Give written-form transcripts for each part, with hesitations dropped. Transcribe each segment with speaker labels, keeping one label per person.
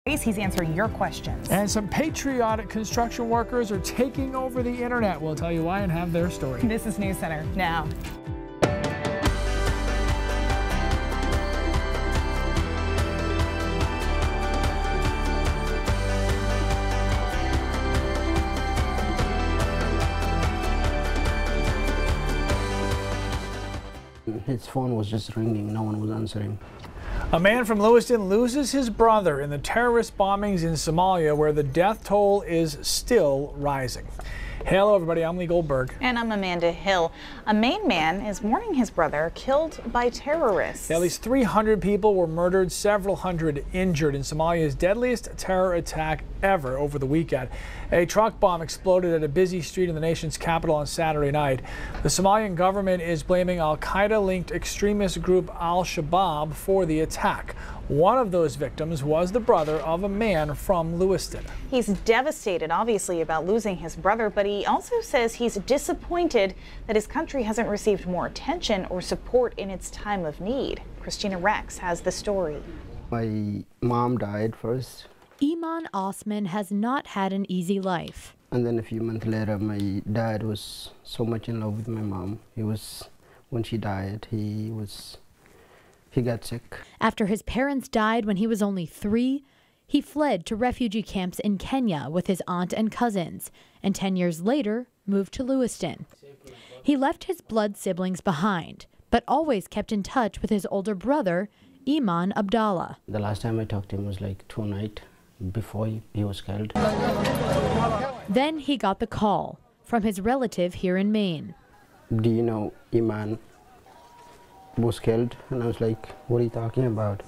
Speaker 1: He's answering your questions.
Speaker 2: And some patriotic construction workers are taking over the internet. We'll tell you why and have their story.
Speaker 1: This is News Center now.
Speaker 3: His phone was just ringing, no one was answering.
Speaker 2: A man from Lewiston loses his brother in the terrorist bombings in Somalia, where the death toll is still rising. Hello everybody, I'm Lee Goldberg.
Speaker 1: And I'm Amanda Hill. A Maine man is mourning his brother killed by terrorists.
Speaker 2: At least 300 people were murdered, several hundred injured in Somalia's deadliest terror attack ever over the weekend. A truck bomb exploded at a busy street in the nation's capital on Saturday night. The Somalian government is blaming al-Qaeda-linked extremist group Al-Shabaab for the attack. One of those victims was the brother of a man from Lewiston.
Speaker 1: He's devastated, obviously, about losing his brother, but he also says he's disappointed that his country hasn't received more attention or support in its time of need. Christina Rex has the story.
Speaker 3: My mom died first.
Speaker 4: Iman Osman has not had an easy life.
Speaker 3: And then a few months later, my dad was so much in love with my mom. When she died, he got sick.
Speaker 4: After his parents died when he was only 3, he fled to refugee camps in Kenya with his aunt and cousins, and 10 years later moved to Lewiston. He left his blood siblings behind, but always kept in touch with his older brother, Iman Abdallah.
Speaker 3: The last time I talked to him was like 2 nights before he was killed.
Speaker 4: Then he got the call from his relative here in Maine.
Speaker 3: Do you know Iman was killed? And I was like, what are you talking about?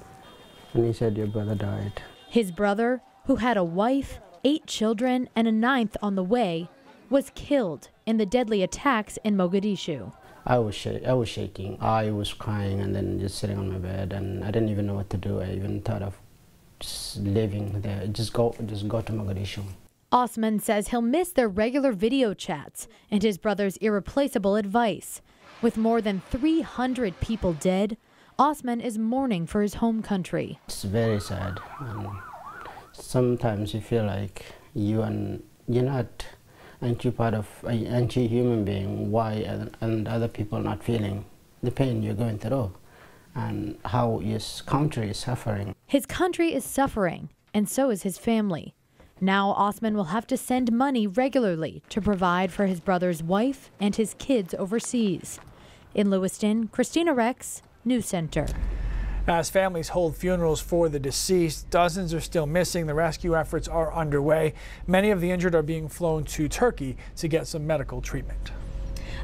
Speaker 3: And he said, your brother died.
Speaker 4: His brother, who had a wife, 8 children, and a 9th on the way, was killed in the deadly attacks in Mogadishu.
Speaker 3: I was shaking. I was crying and then just sitting on my bed, and I didn't even know what to do. I even thought of just living there, just go to Mogadishu.
Speaker 4: Osman says he'll miss their regular video chats and his brother's irreplaceable advice. With more than 300 people dead, Osman is mourning for his home country.
Speaker 3: It's very sad. Sometimes you feel like aren't you part of aren't you a human being? Why and other people not feeling the pain you're going through and how his country is suffering.
Speaker 4: His country is suffering, and so is his family. Now Osman will have to send money regularly to provide for his brother's wife and his kids overseas. In Lewiston, Christina Rex, News Center.
Speaker 2: As families hold funerals for the deceased, dozens are still missing. The rescue efforts are underway. Many of the injured are being flown to Turkey to get some medical treatment.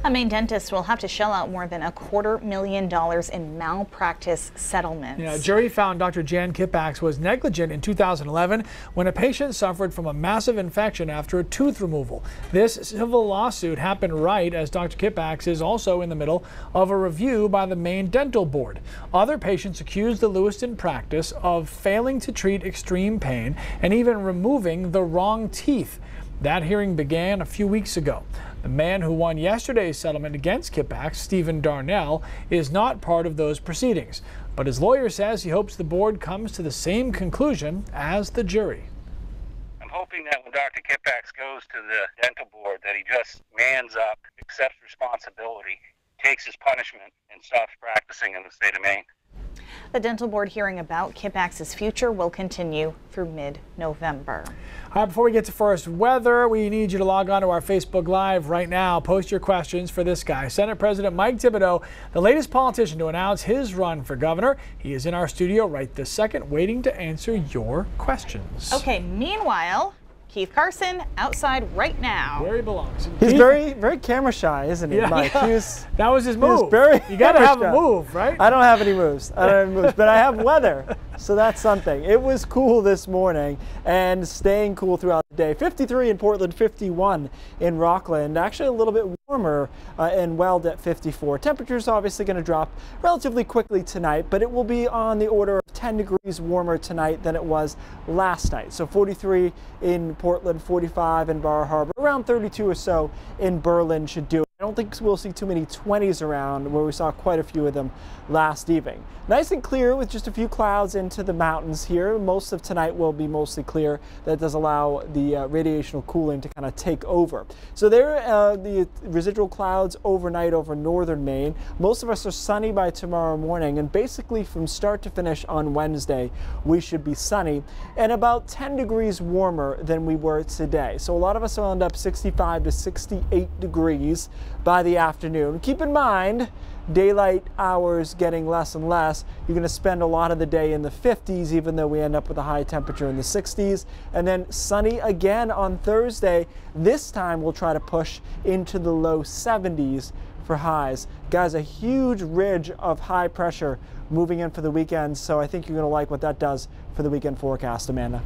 Speaker 1: A Maine dentist will have to shell out more than $250,000 in malpractice settlements.
Speaker 2: A jury found Dr. Jan Kipax was negligent in 2011 when a patient suffered from a massive infection after a tooth removal. This civil lawsuit happened right as Dr. Kipax is also in the middle of a review by the Maine Dental Board. Other patients accused the Lewiston practice of failing to treat extreme pain and even removing the wrong teeth. That hearing began a few weeks ago. The man who won yesterday's settlement against Kipax, Stephen Darnell, is not part of those proceedings. But his lawyer says he hopes the board comes to the same conclusion as the jury.
Speaker 5: I'm hoping that when Dr. Kipax goes to the dental board that he just mans up, accepts responsibility, takes his punishment, and stops practicing in the state of Maine.
Speaker 1: The dental board hearing about Kipax's future will continue through mid-November.
Speaker 2: All right, before we get to first weather, we need you to log on to our Facebook Live right now. Post your questions for this guy, Senate President Mike Thibodeau, the latest politician to announce his run for governor. He is in our studio right this second, waiting to answer your questions.
Speaker 1: Okay, meanwhile, Keith Carson outside right now.
Speaker 2: Where he belongs.
Speaker 6: He's
Speaker 2: Keith,
Speaker 6: very camera shy, isn't he, Mike?
Speaker 2: Yeah. That was his move. You got to have a move, right?
Speaker 6: I don't have any moves. But I have weather, so that's something. It was cool this morning and staying cool throughout the day. 53 in Portland, 51 in Rockland. Actually a little bit warmer in Weld at 54. Temperatures obviously going to drop relatively quickly tonight, but it will be on the order of 10 degrees warmer tonight than it was last night. So 43 in Portland, 45 in Bar Harbor, around 32 or so in Berlin should do it. I don't think we'll see too many 20s around where we saw quite a few of them last evening. Nice and clear with just a few clouds into the mountains here. Most of tonight will be mostly clear. That does allow the radiational cooling to kind of take over. So there are the residual clouds overnight over northern Maine. Most of us are sunny by tomorrow morning, and basically from start to finish on Wednesday we should be sunny and about 10 degrees warmer than we were today. So a lot of us will end up 65 to 68 degrees by the afternoon. Keep in mind, daylight hours getting less and less. You're going to spend a lot of the day in the 50s, even though we end up with a high temperature in the 60s. And then sunny again on Thursday. This time we'll try to push into the low 70s for highs. Guys, a huge ridge of high pressure moving in for the weekend, so I think you're going to like what that does for the weekend forecast, Amanda.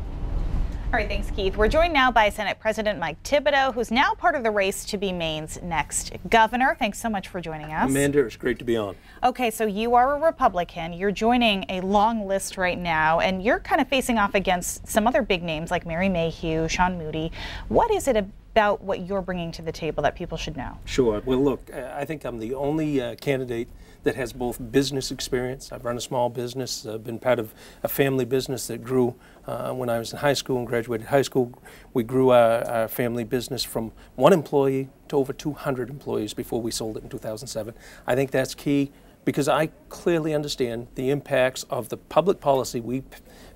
Speaker 1: All right, thanks, Keith. We're joined now by Senate President Mike Thibodeau, who's now part of the race to be Maine's next governor. Thanks so much for joining us.
Speaker 7: Amanda, it's great to be on.
Speaker 1: Okay, so you are a Republican. You're joining a long list right now, and you're kind of facing off against some other big names like Mary Mayhew, Sean Moody. What is it about what you're bringing to the table that people should know?
Speaker 7: Sure. Well, look, I think I'm the only candidate that has both business experience. I've run a small business, been part of a family business that grew when I was in high school and graduated high school. We grew our family business from 1 employee to over 200 employees before we sold it in 2007. I think that's key because I clearly understand the impacts of the public policy we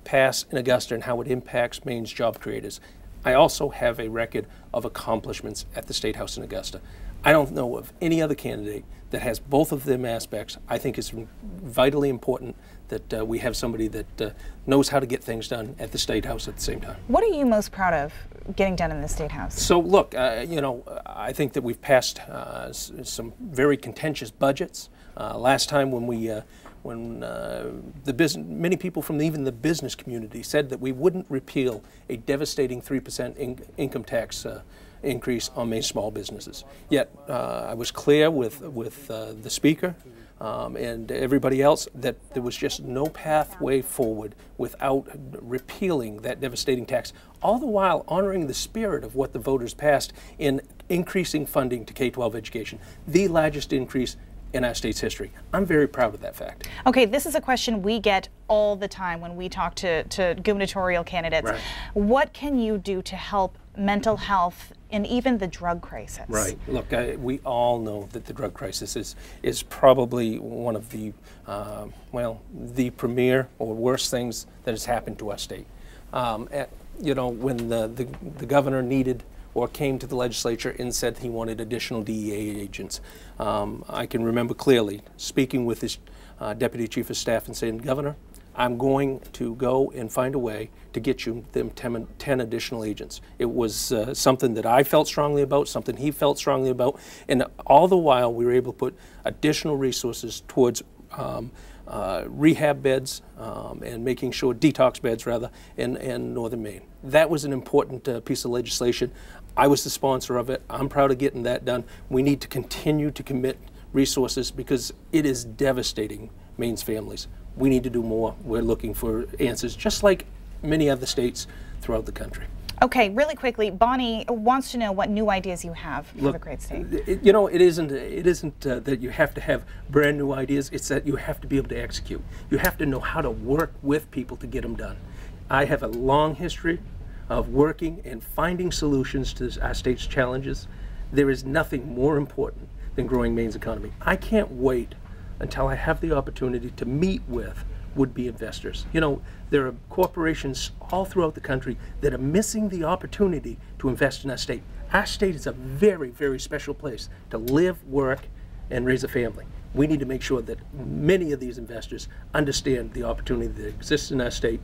Speaker 7: pass in Augusta and how it impacts Maine's job creators. I also have a record of accomplishments at the State House in Augusta. I don't know of any other candidate that has both of them aspects. I think it's vitally important that we have somebody that knows how to get things done at the State House at the same time.
Speaker 1: What are you most proud of getting done in the State House?
Speaker 7: So look, you know, I think that we've passed some very contentious budgets. Last time when many people from even the business community said that we wouldn't repeal a devastating 3% income tax increase on Maine small businesses. Yet I was clear with the Speaker and everybody else that there was just no pathway forward without repealing that devastating tax, all the while honoring the spirit of what the voters passed in increasing funding to K-12 education, the largest increase in our state's history. I'm very proud of that fact.
Speaker 1: Okay, this is a question we get all the time when we talk to gubernatorial candidates.
Speaker 7: Right.
Speaker 1: What can you do to help mental health and even the drug crisis?
Speaker 7: Right. Look, we all know that the drug crisis is probably one of the, the premier or worst things that has happened to our state. You know, when the governor needed or came to the legislature and said he wanted additional DEA agents. I can remember clearly speaking with his deputy chief of staff and saying, Governor, I'm going to go and find a way to get you them 10 additional agents. It was something that I felt strongly about, something he felt strongly about, and all the while we were able to put additional resources towards rehab beds and making sure, detox beds rather, in northern Maine. That was an important piece of legislation. I was the sponsor of it. I'm proud of getting that done. We need to continue to commit resources because it is devastating Maine's families. We need to do more. We're looking for answers, just like many other states throughout the country.
Speaker 1: Okay, really quickly, Bonnie wants to know what new ideas you have for the great state.
Speaker 7: You know, it isn't that you have to have brand new ideas. It's that you have to be able to execute. You have to know how to work with people to get them done. I have a long history of working and finding solutions to our state's challenges. There is nothing more important than growing Maine's economy. I can't wait until I have the opportunity to meet with would-be investors. You know, there are corporations all throughout the country that are missing the opportunity to invest in our state. Our state is a very, very special place to live, work, and raise a family. We need to make sure that many of these investors understand the opportunity that exists in our state.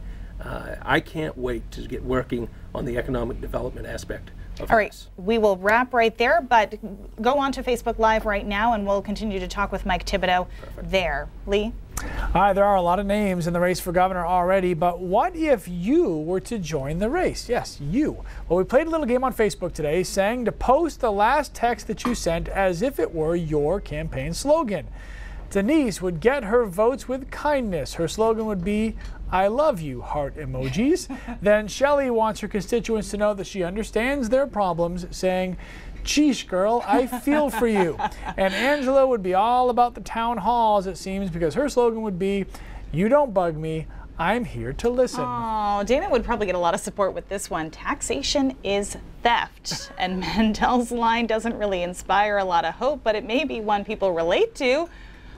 Speaker 7: I can't wait to get working on the economic development aspect of
Speaker 1: All right,
Speaker 7: this.
Speaker 1: we will wrap right there, but go on to Facebook Live right now and we'll continue to talk with Mike Thibodeau there. Lee?
Speaker 2: All right, there are a lot of names in the race for governor already, but what if you were to join the race? Yes, you. Well, we played a little game on Facebook today saying to post the last text that you sent as if it were your campaign slogan. Denise would get her votes with kindness. Her slogan would be, I love you, heart emojis. Then Shelley wants her constituents to know that she understands their problems, saying, Sheesh, girl, I feel for you. And Angela would be all about the town halls, it seems, because her slogan would be, "You don't bug me, I'm here to listen."
Speaker 1: Oh, Dana would probably get a lot of support with this one. Taxation is theft. And Mandel's line doesn't really inspire a lot of hope, but it may be one people relate to.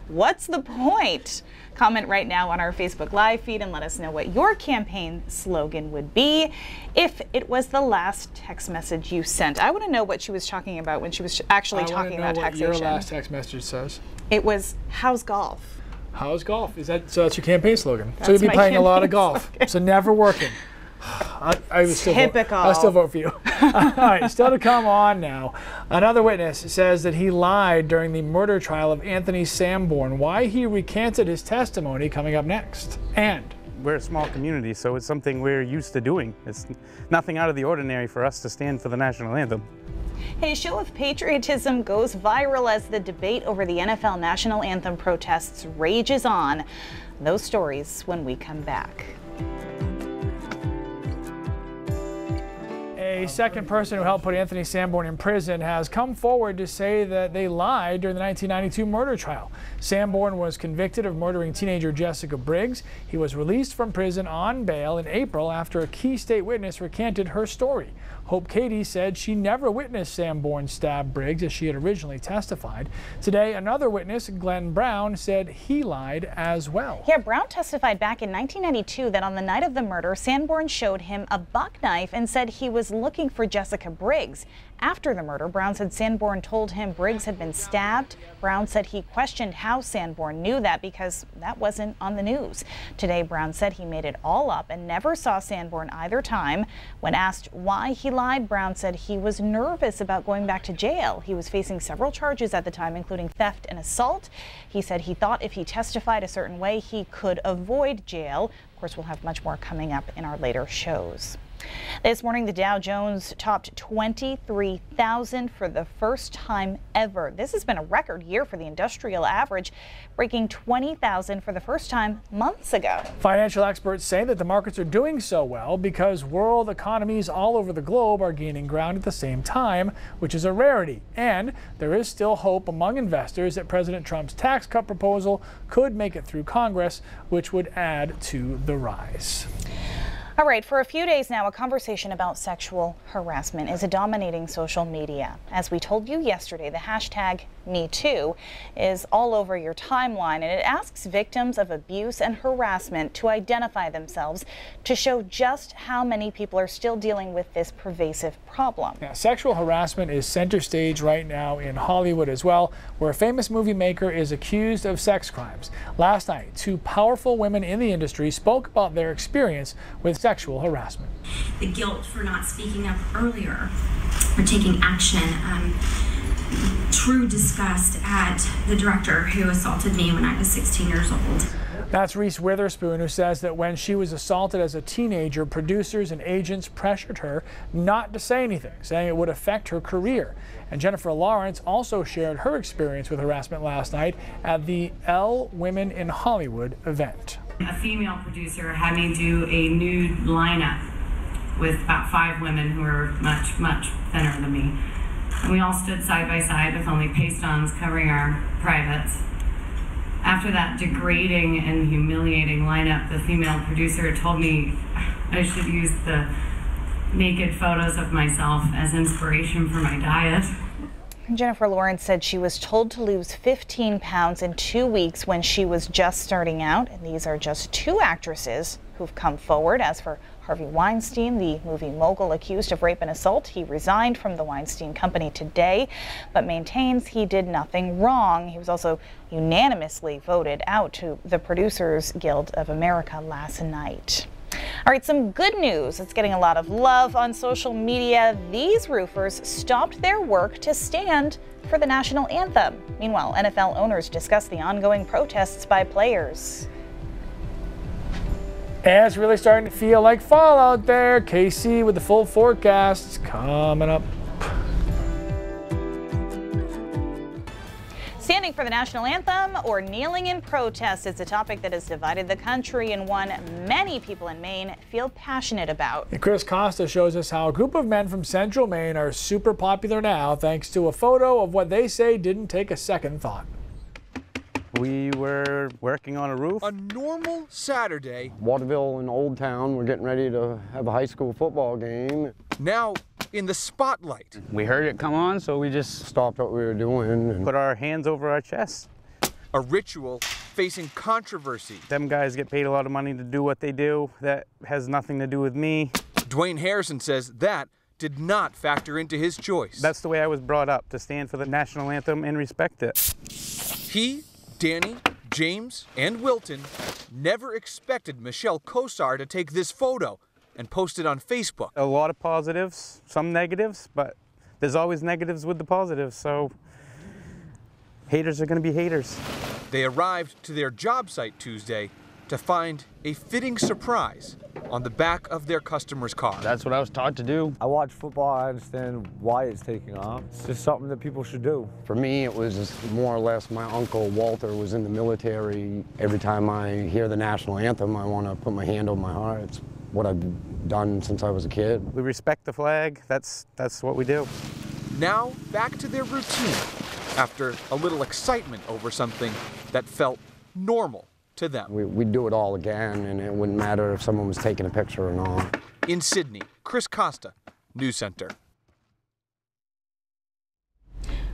Speaker 1: What's the point? Comment right now on our Facebook Live feed and let us know what your campaign slogan would be if it was the last text message you sent. I want to know what she was talking about when she was actually talking about taxation.
Speaker 2: What your last text message says.
Speaker 1: It was, "How's golf?"
Speaker 2: How's golf? Is that so? That's your campaign slogan.
Speaker 1: That's
Speaker 2: so you'll be
Speaker 1: my
Speaker 2: playing a lot of
Speaker 1: campaign
Speaker 2: golf.
Speaker 1: slogan.
Speaker 2: So never working. I would still
Speaker 1: Typical.
Speaker 2: I'll still vote for you. All right, still to come on now. Another witness says that he lied during the murder trial of Anthony Sanborn. Why he recanted his testimony coming up next. And
Speaker 8: we're a small community, so it's something we're used to doing. It's nothing out of the ordinary for us to stand for the national anthem.
Speaker 1: A show of patriotism goes viral as the debate over the NFL national anthem protests rages on. Those stories when we come back.
Speaker 2: a second person who helped put Anthony Sanborn in prison has come forward to say that they lied during the 1992 murder trial. Sanborn was convicted of murdering teenager Jessica Briggs. He was released from prison on bail in April after a key state witness recanted her story. Hope Katie said she never witnessed Sanborn stab Briggs as she had originally testified. Today, another witness, Glenn Brown, said he lied as well.
Speaker 1: Yeah, Brown testified back in 1992 that on the night of the murder, Sanborn showed him a buck knife and said he was looking for Jessica Briggs. After the murder, Brown said Sanborn told him Briggs had been stabbed. Brown said he questioned how Sanborn knew that because that wasn't on the news. Today, Brown said he made it all up and never saw Sanborn either time. When asked why he lied, Brown said he was nervous about going back to jail. He was facing several charges at the time, including theft and assault. He said he thought if he testified a certain way, he could avoid jail. Of course, we'll have much more coming up in our later shows. This morning, the Dow Jones topped 23,000 for the first time ever. This has been a record year for the industrial average, breaking 20,000 for the first time months ago.
Speaker 2: Financial experts say that the markets are doing so well because world economies all over the globe are gaining ground at the same time, which is a rarity. And there is still hope among investors that President Trump's tax cut proposal could make it through Congress, which would add to the rise.
Speaker 1: All right, for a few days now, a conversation about sexual harassment is dominating social media. As we told you yesterday, the hashtag #MeToo is all over your timeline, and it asks victims of abuse and harassment to identify themselves to show just how many people are still dealing with this pervasive problem.
Speaker 2: Now, sexual harassment is center stage right now in Hollywood as well, where a famous movie maker is accused of sex crimes. Last night, two powerful women in the industry spoke about their experience with sexual harassment.
Speaker 9: The guilt for not speaking up earlier or taking action. True disgust at the director who assaulted me when I was 16 years old.
Speaker 2: That's Reese Witherspoon, who says that when she was assaulted as a teenager, producers and agents pressured her not to say anything, saying it would affect her career. And Jennifer Lawrence also shared her experience with harassment last night at the Elle Women in Hollywood event.
Speaker 10: A female producer had me do a nude lineup with about 5 women who were much, much thinner than me. And we all stood side by side with only paste-ons covering our privates. After that degrading and humiliating lineup, the female producer told me I should use the naked photos of myself as inspiration for my diet.
Speaker 1: Jennifer Lawrence said she was told to lose 15 pounds in 2 weeks when she was just starting out. And these are just 2 actresses who've come forward. As for Harvey Weinstein, the movie mogul accused of rape and assault, he resigned from the Weinstein Company today, but maintains he did nothing wrong. He was also unanimously voted out to the Producers Guild of America last night. All right, some good news. It's getting a lot of love on social media. These roofers stopped their work to stand for the national anthem. Meanwhile, NFL owners discuss the ongoing protests by players.
Speaker 2: And it's really starting to feel like fall out there. KC with the full forecasts coming up.
Speaker 1: Standing standing for the national anthem or kneeling in protest is a topic that has divided the country and one many people in Maine feel passionate about.
Speaker 2: And Chris Costa shows us how a group of men from central Maine are super popular now thanks to a photo of what they say didn't take a second thought.
Speaker 8: We were working on a roof.
Speaker 11: A normal Saturday.
Speaker 12: Waterville and Old Town, we're getting ready to have a high school football game.
Speaker 11: Now in the spotlight.
Speaker 8: We heard it come on, so we just
Speaker 12: stopped what we were doing and
Speaker 8: put our hands over our chests.
Speaker 11: A ritual facing controversy.
Speaker 8: Them guys get paid a lot of money to do what they do. That has nothing to do with me.
Speaker 11: Dwayne Harrison says that did not factor into his choice.
Speaker 8: That's the way I was brought up, to stand for the national anthem and respect it.
Speaker 11: He, Danny, James, and Wilton never expected Michelle Kosar to take this photo and post it on Facebook.
Speaker 8: A lot of positives, some negatives, but there's always negatives with the positives, so haters are going to be haters.
Speaker 11: They arrived to their job site Tuesday to find a fitting surprise on the back of their customer's car.
Speaker 12: That's what I was taught to do.
Speaker 13: I watch football, I understand why it's taking off. It's just something that people should do.
Speaker 12: For me, it was more or less my uncle Walter was in the military. Every time I hear the national anthem, I want to put my hand on my heart. It's what I've done since I was a kid.
Speaker 8: We respect the flag. That's what we do.
Speaker 11: Now back to their routine after a little excitement over something that felt normal to them.
Speaker 12: We'd do it all again, and it wouldn't matter if someone was taking a picture or not.
Speaker 11: In Sydney, Chris Costa, News Center.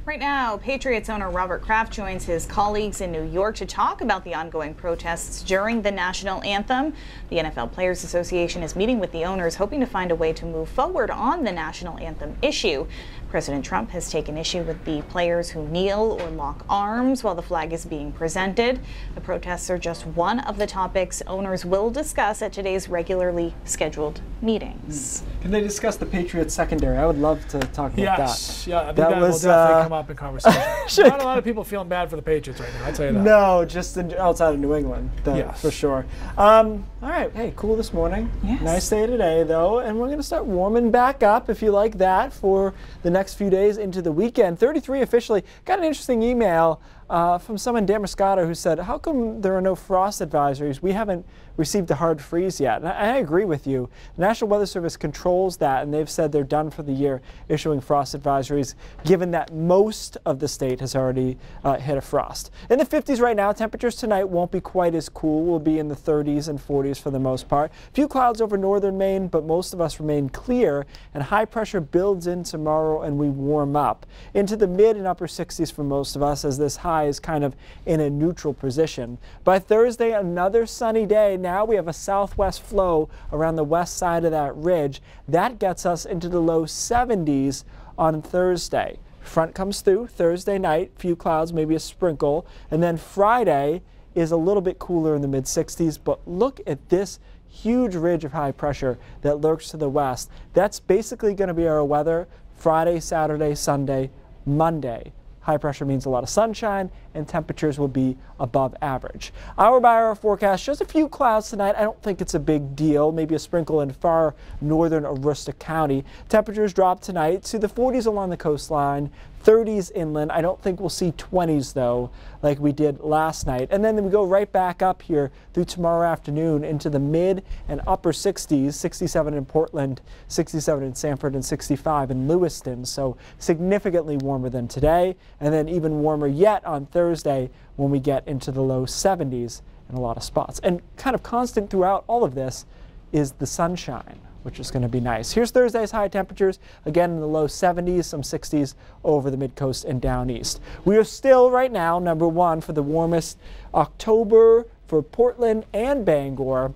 Speaker 1: Right now, Patriots owner Robert Kraft joins his colleagues in New York to talk about the ongoing protests during the national anthem. The NFL Players Association is meeting with the owners, hoping to find a way to move forward on the national anthem issue. President Trump has taken issue with the players who kneel or lock arms while the flag is being presented. The protests are just one of the topics owners will discuss at today's regularly scheduled meetings.
Speaker 6: Can they discuss the Patriots secondary? I would love to talk about that.
Speaker 2: Yes, yeah, I think that will definitely come up in conversation. Not a lot of people feeling bad for the Patriots right now, I'll tell you that.
Speaker 6: No, just outside of New England,
Speaker 2: yes,
Speaker 6: for sure. All right, hey, cool this morning.
Speaker 1: Yes.
Speaker 6: Nice day today, though, and we're going to start warming back up, if you like that, for the next few days into the weekend. 33 officially. Got an interesting email from someone, Dan Moscato, who said, how come there are no frost advisories? We haven't received a hard freeze yet. And I agree with you. The National Weather Service controls that, and they've said they're done for the year issuing frost advisories, given that most of the state has already hit a frost. In the 50s right now, temperatures tonight won't be quite as cool. We'll be in the 30s and 40s for the most part. A few clouds over northern Maine, but most of us remain clear, and high pressure builds in tomorrow and we warm up into the mid and upper 60s for most of us, as this high is kind of in a neutral position. By Thursday, another sunny day. Now we have a southwest flow around the west side of that ridge. That gets us into the low 70s on Thursday. Front comes through Thursday night, few clouds, maybe a sprinkle, and then Friday is a little bit cooler in the mid 60s, but look at this huge ridge of high pressure that lurks to the west. That's basically going to be our weather Friday, Saturday, Sunday, Monday. High pressure means a lot of sunshine, and temperatures will be above average. Hour by hour forecast shows a few clouds tonight. I don't think it's a big deal. Maybe a sprinkle in far northern Aroostook County. Temperatures drop tonight to the 40s along the coastline, 30s inland. I don't think we'll see 20s though, like we did last night. And then we go right back up here through tomorrow afternoon into the mid and upper 60s, 67 in Portland, 67 in Sanford, and 65 in Lewiston. So significantly warmer than today, and then even warmer yet on Thursday when we get into the low 70s in a lot of spots. And kind of constant throughout all of this is the sunshine, which is going to be nice. Here's Thursday's high temperatures, again in the low 70s, some 60s over the mid-coast and down east. We are still right now #1 for the warmest October for Portland and Bangor.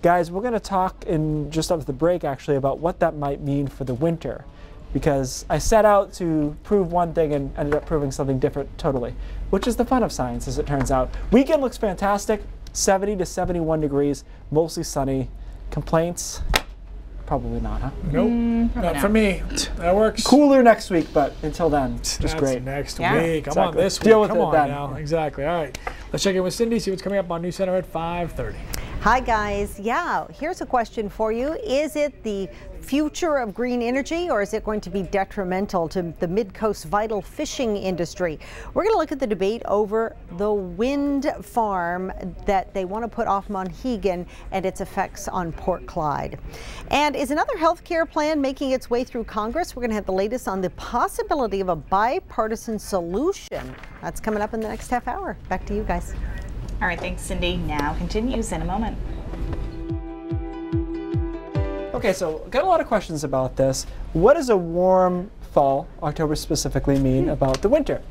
Speaker 6: Guys, we're going to talk in just after the break actually about what that might mean for the winter, because I set out to prove one thing and ended up proving something different totally, which is the fun of science as it turns out. Weekend looks fantastic, 70 to 71 degrees, mostly sunny. Complaints? Probably not, huh?
Speaker 2: Nope, not for me. That works.
Speaker 6: Cooler next week, but until then, just
Speaker 2: That's
Speaker 6: great.
Speaker 2: Next week. Come on, this week.
Speaker 6: Deal with
Speaker 2: Come
Speaker 6: it
Speaker 2: on
Speaker 6: then.
Speaker 2: now. Exactly. All right. Let's check in with Cindy, see what's coming up on News Center at 5:30.
Speaker 14: Hi guys, yeah, here's a question for you. Is it the future of green energy, or is it going to be detrimental to the Mid-Coast vital fishing industry? We're going to look at the debate over the wind farm that they want to put off Monhegan and its effects on Port Clyde. And is another health care plan making its way through Congress? We're going to have the latest on the possibility of a bipartisan solution. That's coming up in the next half hour. Back to you guys.
Speaker 1: All right, thanks, Cindy. Now continues in a moment.
Speaker 6: Okay, so got a lot of questions about this. What does a warm fall, October specifically, mean about the winter?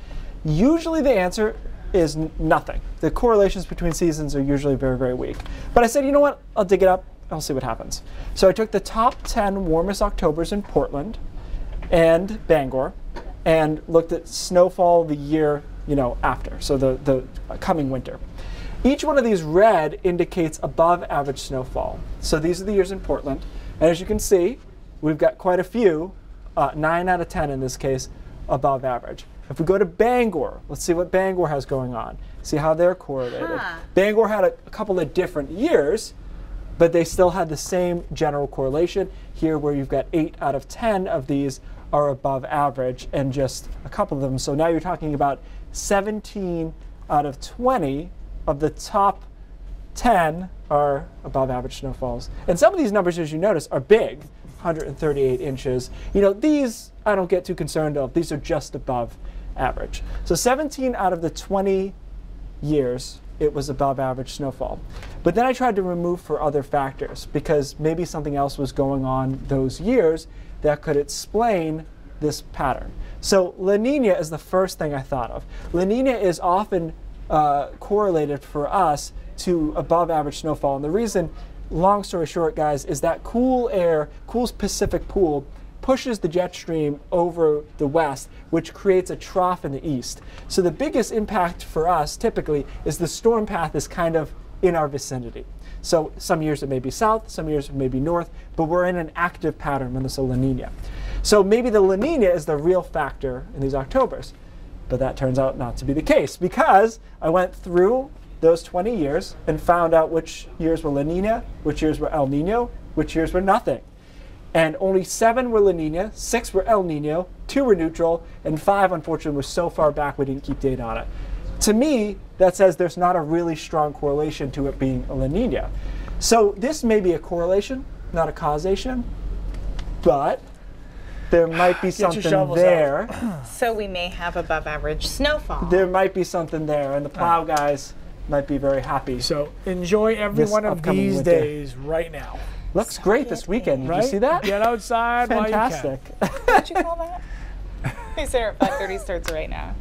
Speaker 6: Usually the answer is nothing. The correlations between seasons are usually very, very weak. But I said, you know what? I'll dig it up. I'll see what happens. So I took the top 10 warmest Octobers in Portland and Bangor and looked at snowfall the year, after, so the coming winter. Each one of these red indicates above average snowfall. So these are the years in Portland. And as you can see, we've got quite a few, 9 out of 10 in this case, above average. If we go to Bangor, let's see what Bangor has going on. See how they're correlated. Bangor had a couple of different years, but they still had the same general correlation. Here where you've got 8 out of 10 of these are above average and just a couple of them. So now you're talking about 17 out of 20 of the top 10 are above average snowfalls. And some of these numbers, as you notice, are big, 138 inches. These I don't get too concerned of. These are just above average. So 17 out of the 20 years, it was above average snowfall. But then I tried to remove for other factors because maybe something else was going on those years that could explain this pattern. So La Nina is the first thing I thought of. La Nina is often correlated for us to above average snowfall. And the reason, long story short, guys, is that cool air, cool Pacific pool pushes the jet stream over the west, which creates a trough in the east. So the biggest impact for us typically is the storm path is kind of in our vicinity. So some years it may be south, some years it may be north, but we're in an active pattern when it's a La Nina. So maybe the La Nina is the real factor in these Octobers. But that turns out not to be the case because I went through those 20 years and found out which years were La Nina, which years were El Nino, which years were nothing. And only 7 were La Nina, 6 were El Nino, 2 were neutral, and 5, unfortunately, were so far back we didn't keep data on it. To me, that says there's not a really strong correlation to it being a La Nina. So this may be a correlation, not a causation, but there might be something there.
Speaker 1: So we may have above average snowfall.
Speaker 6: There might be something there, and the plow guys might be very happy.
Speaker 2: So enjoy every one of these days right now.
Speaker 6: Looks great this weekend. Did you see that?
Speaker 2: Get outside.
Speaker 6: Fantastic.
Speaker 1: What'd you call that? He said at 5:30 starts right now.